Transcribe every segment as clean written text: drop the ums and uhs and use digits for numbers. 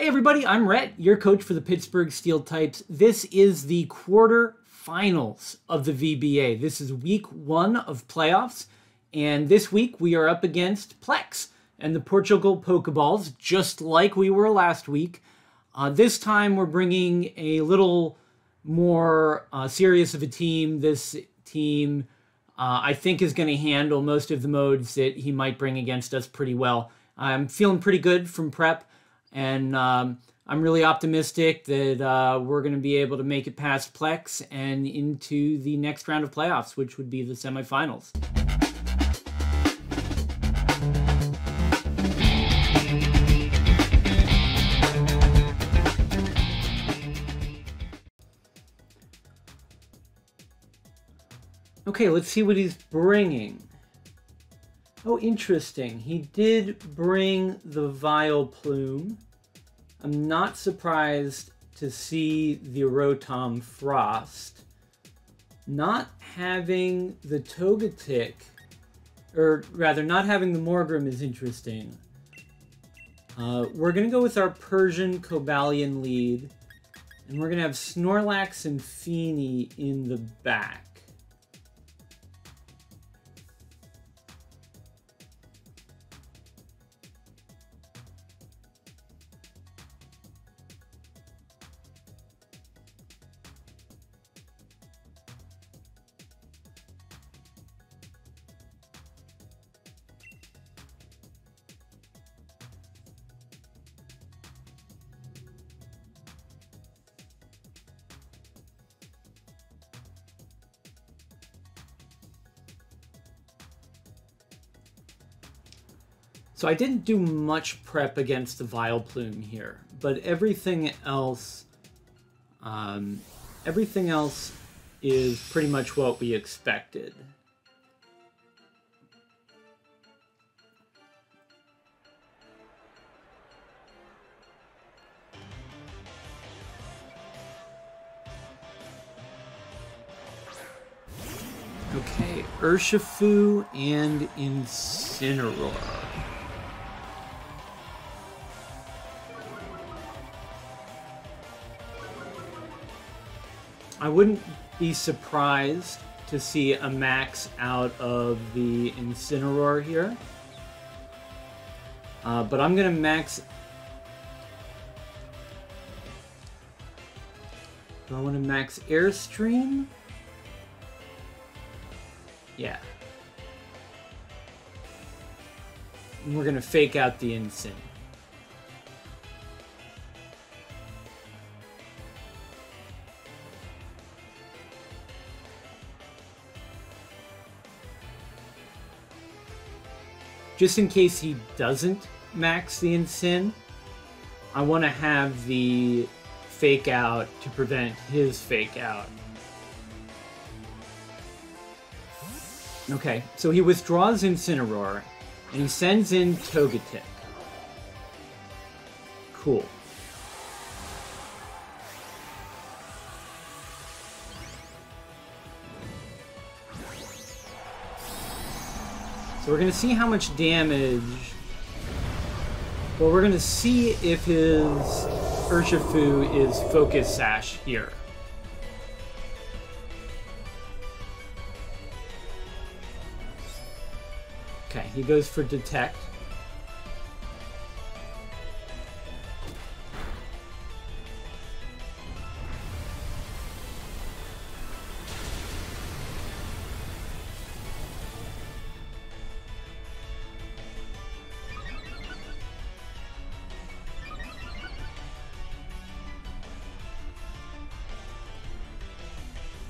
Hey everybody, I'm Rhett, your coach for the Pittsburgh Steel Types. This is the quarterfinals of the VBA. This is week 1 of playoffs, and this week we are up against Plex and the Portugal Pokeballs, just like we were last week. This time we're bringing a little more serious of a team. This team, I think, is going to handle most of the modes that he might bring against us pretty well. I'm feeling pretty good from prep. And I'm really optimistic that we're going to be able to make it past Plex and into the next round of playoffs, which would be the semifinals. Okay, let's see what he's bringing. Oh, interesting. He did bring the Vileplume. I'm not surprised to see the Rotom Frost. Not having the Togetic, or rather not having the Morgrem, is interesting. We're going to go with our Persian Cobalion lead, and we're going to have Snorlax and Feeny in the back. So I didn't do much prep against the Vileplume here, but everything else is pretty much what we expected. Okay, Urshifu and Incineroar. I wouldn't be surprised to see a max out of the Incineroar here. But I'm going to max... Do I want to max Airstream? Yeah. And we're going to fake out the Incin. Just in case he doesn't max the Incin, I want to have the fake out to prevent his fake out. Okay, so he withdraws Incineroar, and he sends in Togetic. Cool. So we're going to see how much damage... Well, we're going to see if his Urshifu is Focus Sash here. Okay, he goes for Detect.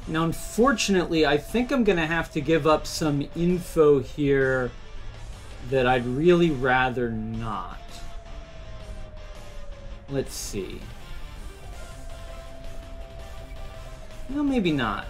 Now, unfortunately, I think I'm going to have to give up some info here that I'd really rather not. Let's see. No, maybe not.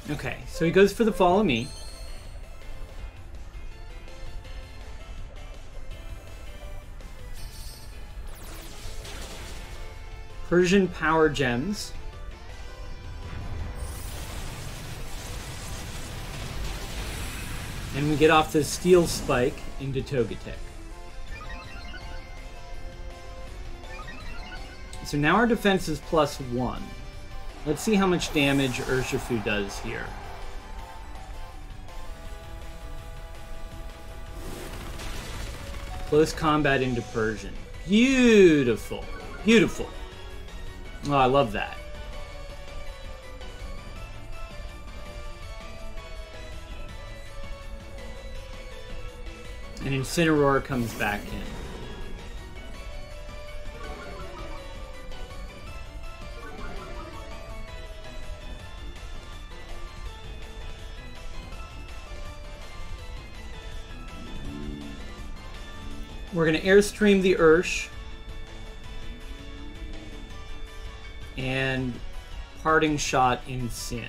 Okay, so he goes for the follow me. Persian Power Gems. And we get off the Steel Spike into Togetic. So now our defense is +1. Let's see how much damage Urshifu does here. Close combat into Persian. Beautiful. Beautiful. Oh, I love that. And Incineroar comes back in. We're going to Airstream the Ursh. And Parting Shot in Sin.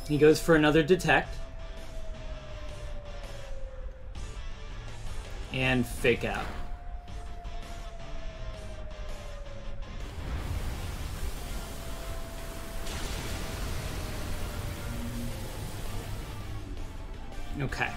He goes for another Detect. And Fake Out. Okay.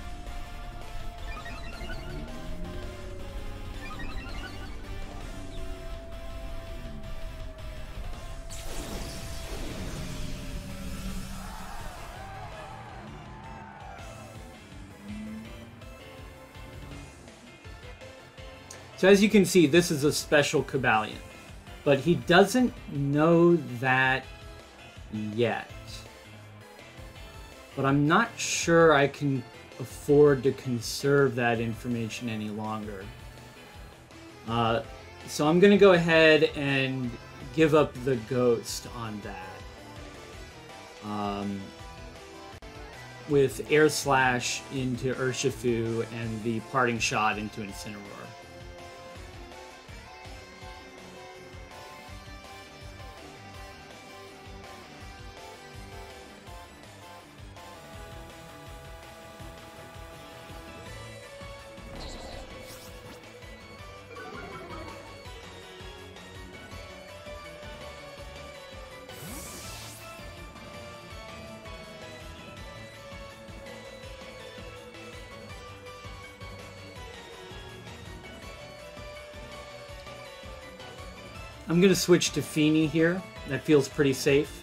So as you can see, this is a special Cobalion, but he doesn't know that yet. But I'm not sure I can afford to conserve that information any longer. So I'm going to go ahead and give up the Ghost on that. With Air Slash into Urshifu and the Parting Shot into Incineroar. I'm going to switch to Feeny here. That feels pretty safe.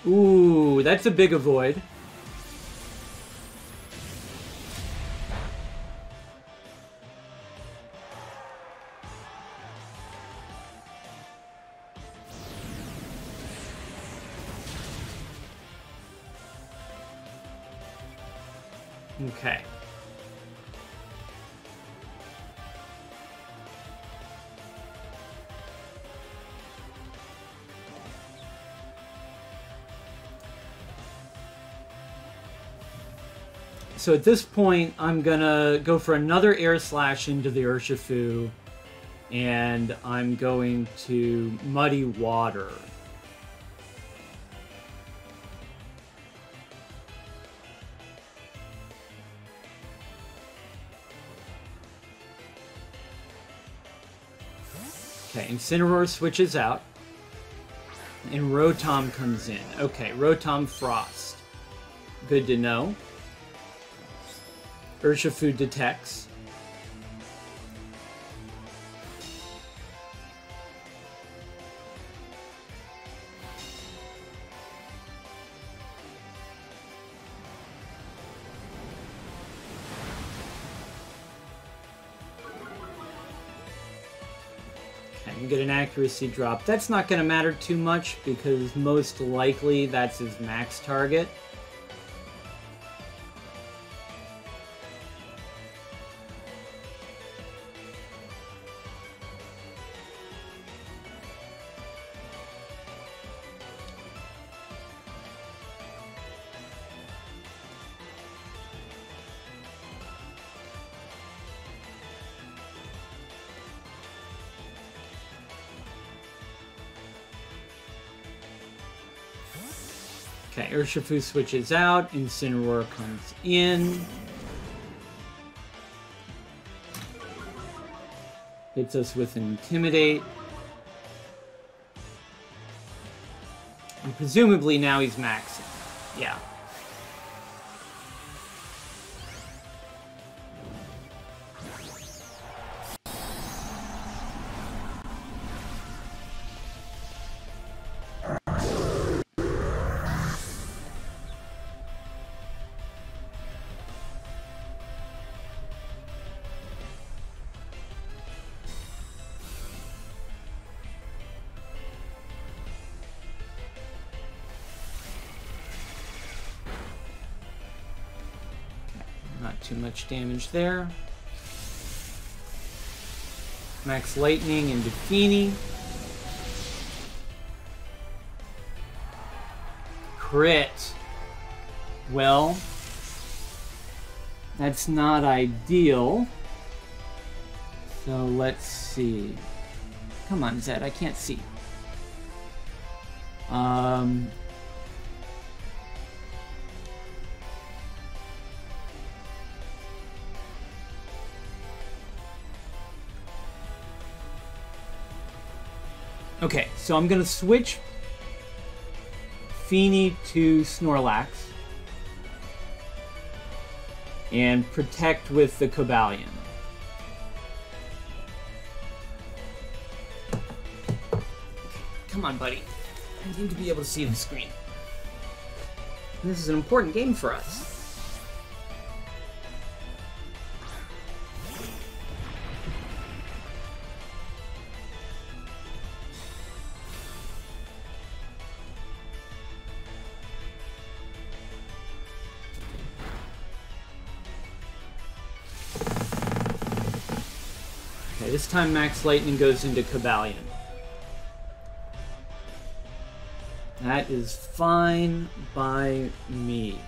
Ooh, that's a big avoid. Okay. So at this point, I'm gonna go for another Air Slash into the Urshifu, and I'm going to Muddy Water. Okay, Incineroar switches out, and Rotom comes in. Okay, Rotom Frost. Good to know. Urshifu detects. Okay, we get an accuracy drop. That's not going to matter too much because most likely that's his max target. Okay, Urshifu switches out, Incineroar comes in. Hits us with Intimidate. And presumably now he's maxing. Yeah. Not too much damage there. Max Lightning into Feeny. Crit. Well, that's not ideal. So let's see. Come on, Zed, I can't see. Okay, so I'm going to switch Feeny to Snorlax and protect with the Cobalion. Come on, buddy. I need to be able to see the screen. This is an important game for us. Okay, this time Max Lightning goes into Cobalion. That is fine by me.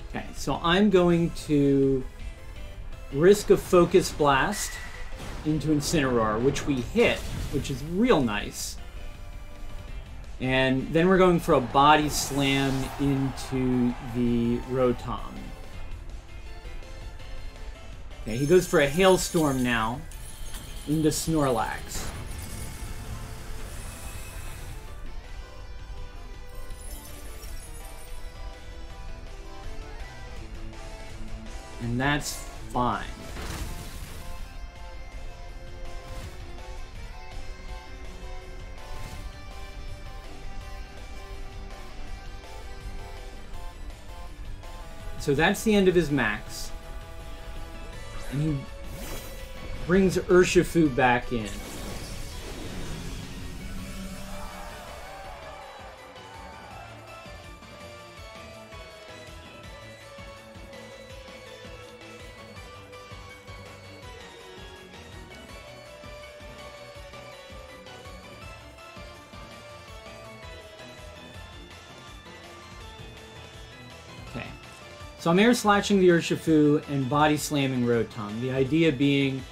Okay, so I'm going to risk a Focus Blast into Incineroar, which we hit, which is real nice. And then we're going for a Body Slam into the Rotom. Okay, he goes for a Hailstorm now into Snorlax. And that's fine. So that's the end of his max. And he brings Urshifu back in. So I'm air slashing the Urshifu and body slamming Rotom. The idea being,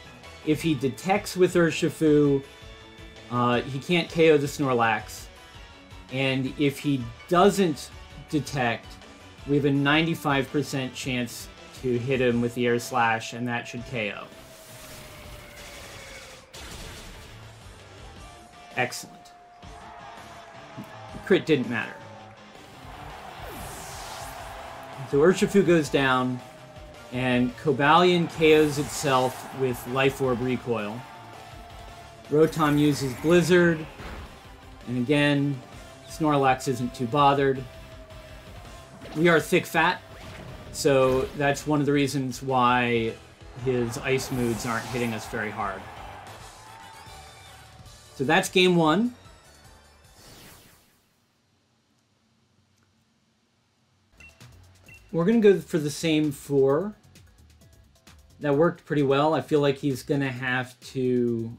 if he detects with Urshifu, he can't KO the Snorlax. And if he doesn't detect, we have a 95% chance to hit him with the air slash, and that should KO. Excellent. The crit didn't matter. So Urshifu goes down, and Cobalion KOs itself with Life Orb Recoil. Rotom uses Blizzard, and again, Snorlax isn't too bothered. We are thick fat, so that's one of the reasons why his ice moods aren't hitting us very hard. So that's game one. We're going to go for the same 4 That worked pretty well. I feel like he's going to have to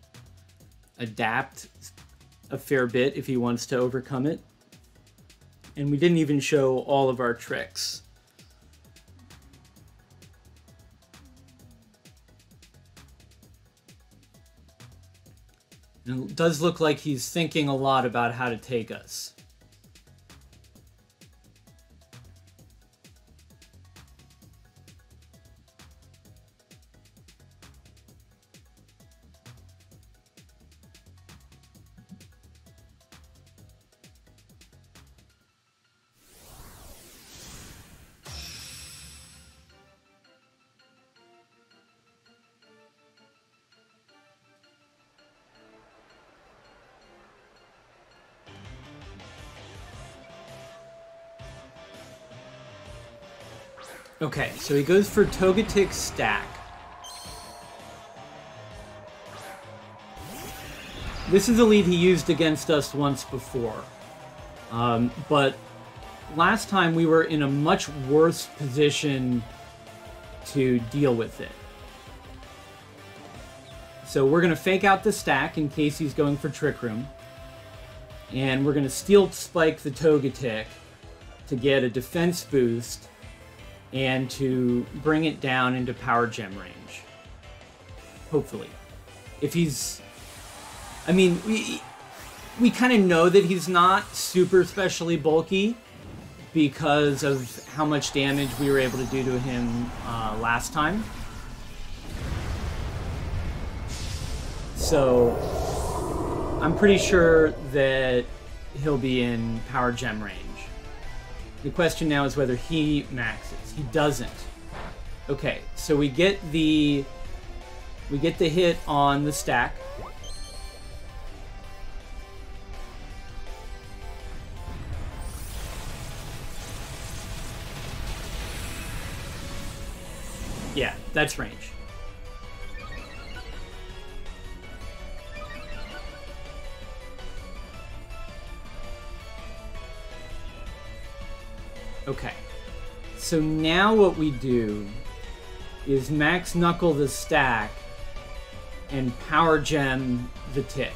adapt a fair bit if he wants to overcome it. And we didn't even show all of our tricks. And it does look like he's thinking a lot about how to take us. Okay, so he goes for Togetic Stack. This is a lead he used against us once before. But last time we were in a much worse position to deal with it. So we're going to fake out the stack in case he's going for Trick Room. And we're going to Steel Spike the Togetic to get a defense boost and to bring it down into Power Gem range. Hopefully. If he's... I mean, we kind of know that he's not super specially bulky because of how much damage we were able to do to him last time. So I'm pretty sure that he'll be in Power Gem range. The question now is whether he maxes. He doesn't. Okay, so we get the hit on the stack. Yeah, that's range. Okay, so now what we do is Max Knuckle the stack and Power Gem the tick.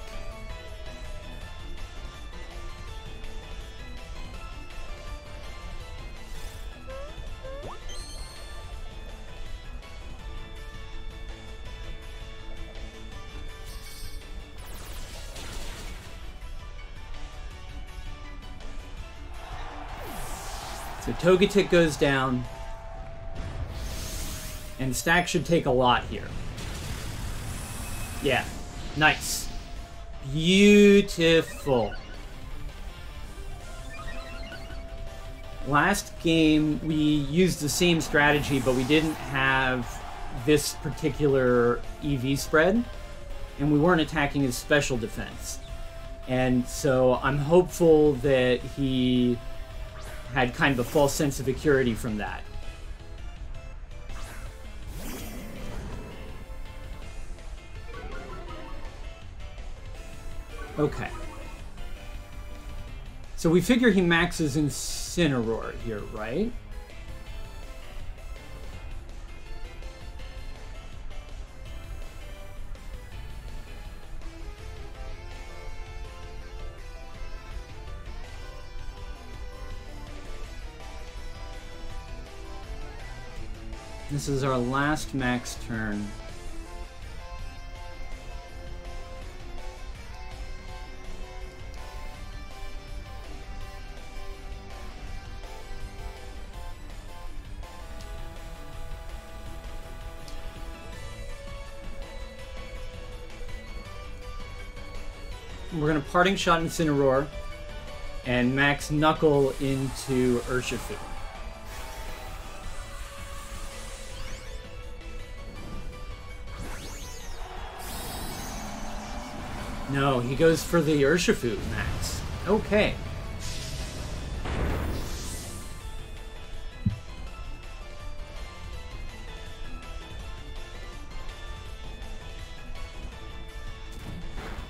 So Togetic goes down, and stack should take a lot here. Yeah, nice. Beautiful. Last game, we used the same strategy, but we didn't have this particular EV spread, and we weren't attacking his special defense. And so I'm hopeful that he had kind of a false sense of security from that. Okay. So we figure he maxes Incineroar here, right? This is our last max turn. We're going to Parting Shot Incineroar and Max Knuckle into Urshifu. No, he goes for the Urshifu, Max. Okay.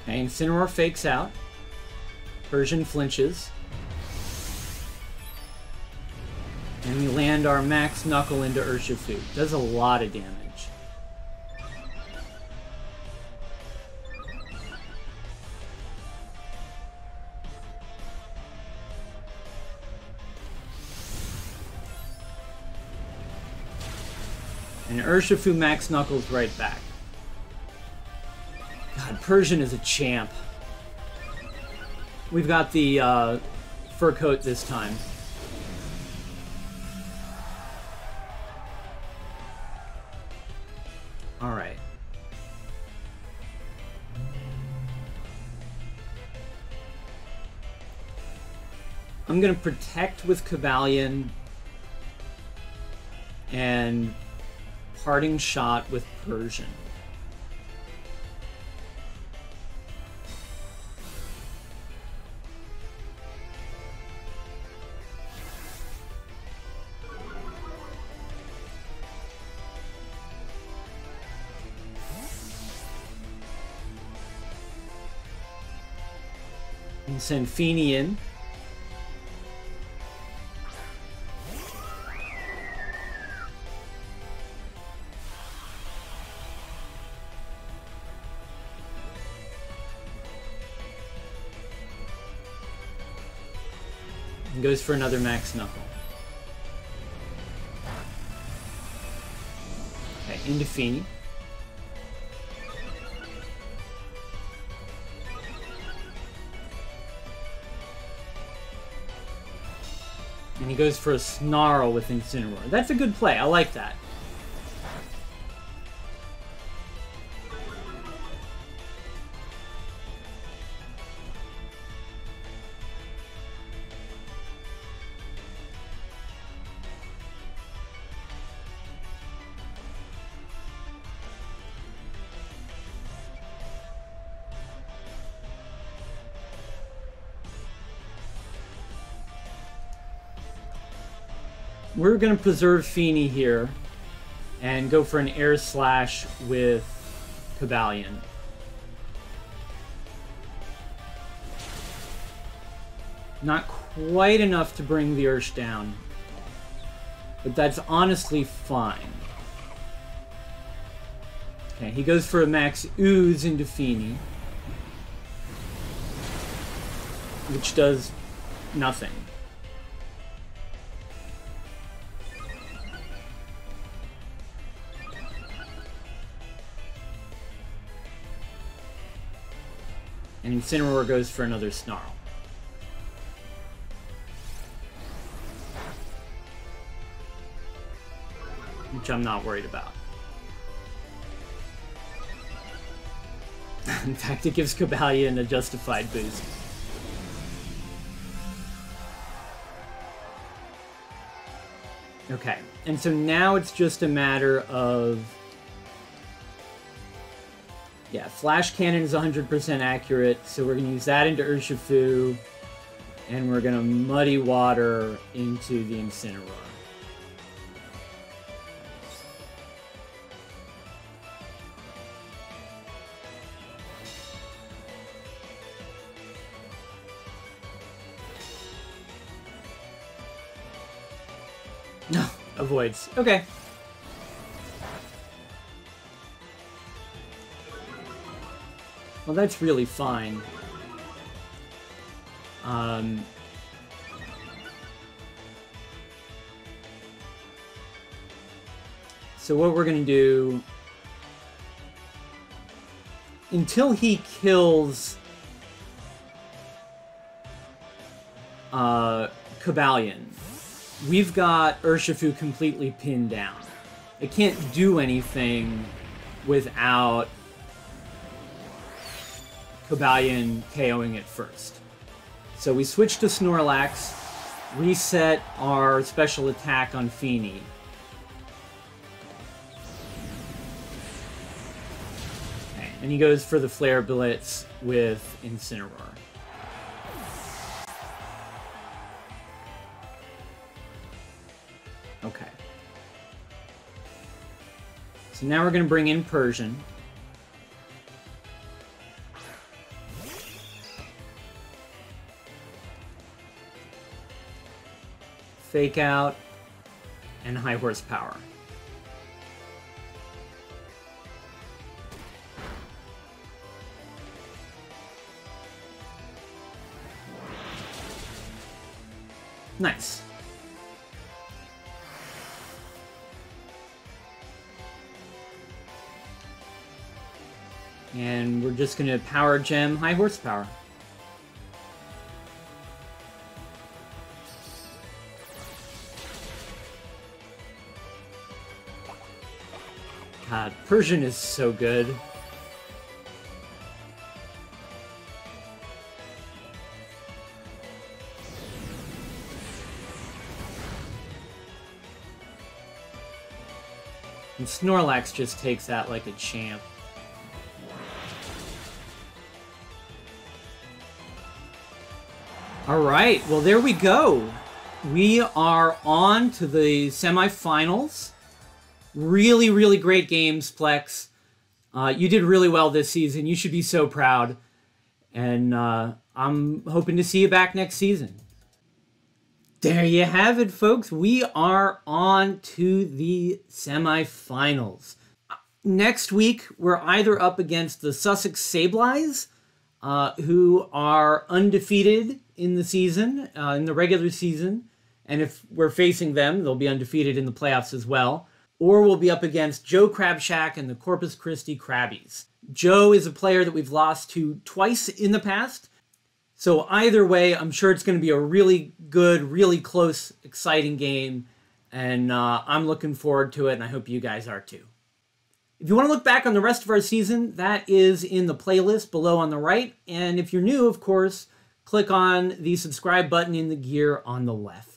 Okay, Incineroar fakes out. Persian flinches. And we land our Max Knuckle into Urshifu. Does a lot of damage. And Urshifu Max Knuckles right back. God, Persian is a champ. We've got the fur coat this time. Alright. I'm going to protect with Cobalion and parting shot with Persian. And send Feeny in. And goes for another Max Knuckle. Okay, into Feeny. And he goes for a Snarl with Incineroar. That's a good play. I like that. We're going to preserve Feeny here and go for an Air Slash with Cobalion. Not quite enough to bring the Ursh down, but that's honestly fine. Okay, he goes for a Max Ooze into Feeny, which does nothing. And Incineroar goes for another Snarl. Which I'm not worried about. In fact, it gives Cobalion a justified boost. Okay, and so now it's just a matter of... Yeah, Flash Cannon is 100% accurate, so we're going to use that into Urshifu, and we're going to Muddy Water into the Incineroar. No, avoids. Okay. Well, that's really fine. So what we're going to do... Until he kills... Cobalion, we've got Urshifu completely pinned down. It can't do anything without... Cobalion KOing it first. So we switch to Snorlax, reset our special attack on Feeny. Okay, and he goes for the Flare Blitz with Incineroar. Okay. So now we're going to bring in Persian. Fake Out, and High Horsepower. Nice. And we're just going to power gem high horsepower. God, Persian is so good. And Snorlax just takes that like a champ. All right, well, there we go. We are on to the semifinals. Really, really great games, Plex. You did really well this season. You should be so proud. And I'm hoping to see you back next season. There you have it, folks. We are on to the semifinals. Next week, we're either up against the Sussex Sableyes, who are undefeated in the season, in the regular season. And if we're facing them, they'll be undefeated in the playoffs as well. Or we'll be up against Joe Crabshack and the Corpus Christi Crabbies. Joe is a player that we've lost to twice in the past. So either way, I'm sure it's going to be a really good, really close, exciting game. And I'm looking forward to it, and I hope you guys are too. If you want to look back on the rest of our season, that is in the playlist below on the right. And if you're new, of course, click on the subscribe button in the gear on the left.